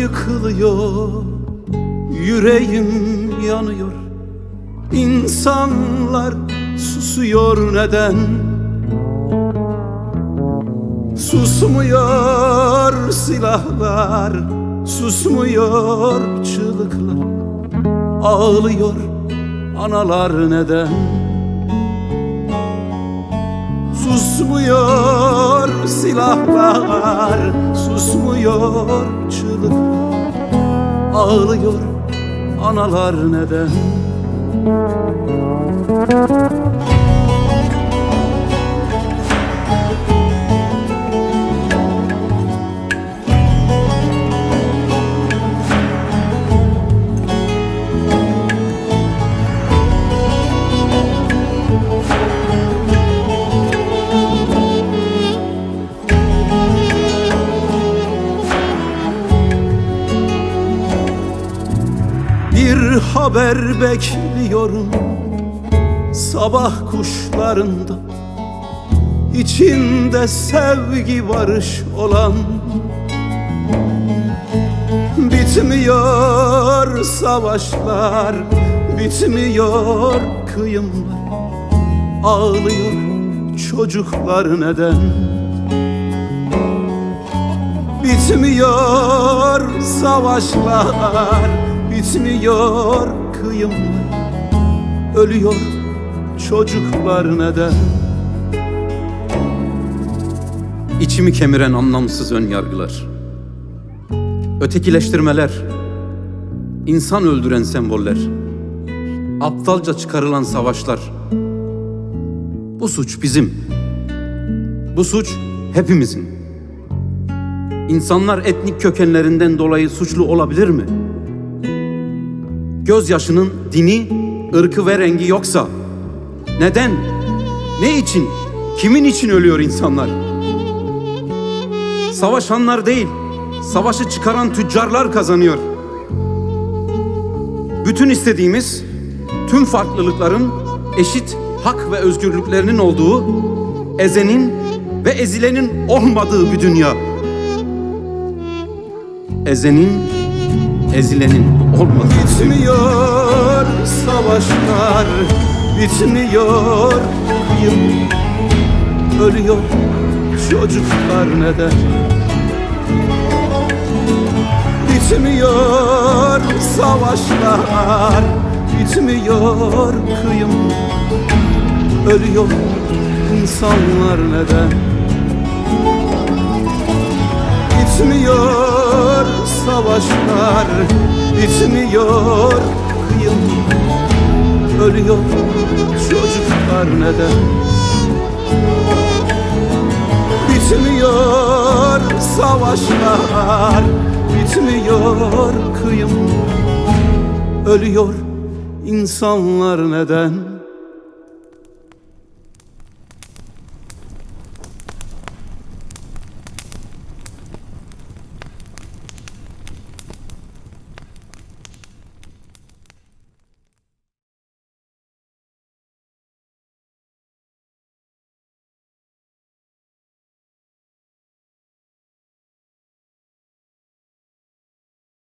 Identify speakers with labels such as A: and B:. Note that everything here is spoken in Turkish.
A: yıkılıyor, yüreğim yanıyor. İnsanlar susuyor neden? Susmuyor silahlar, susmuyor çığlıklar. Ağlıyor analar neden? Susmuyor silahlar, susmuyor çığlıklar. Ağlıyor analar neden? Bir haber bekliyorum sabah kuşlarında, içinde sevgi barış olan. Bitmiyor savaşlar, bitmiyor kıyımlar. Ağlıyor çocuklar neden? Bitmiyor savaşlar, bitmiyor kıyımlar. Ölüyor çocuklar neden?
B: İçimi kemiren anlamsız önyargılar, ötekileştirmeler, insan öldüren semboller, aptalca çıkarılan savaşlar. Bu suç bizim. Bu suç hepimizin. İnsanlar etnik kökenlerinden dolayı suçlu olabilir mi? Gözyaşının dini, ırkı ve rengi yoksa neden, ne için, kimin için ölüyor insanlar? Savaşanlar değil, savaşı çıkaran tüccarlar kazanıyor. Bütün istediğimiz, tüm farklılıkların eşit hak ve özgürlüklerinin olduğu, ezenin ve ezilenin olmadığı bir dünya. Ezenin, ezilenin olmadığı.
A: Bitmiyor savaşlar, bitmiyor kıyım. Ölüyor çocuklar neden? Bitmiyor savaşlar, bitmiyor kıyım. Ölüyor insanlar neden? Bitmiyor savaşlar, bitmiyor kıyım. Ölüyor çocuklar neden? Bitmiyor savaşlar, bitmiyor kıyım. Ölüyor insanlar neden?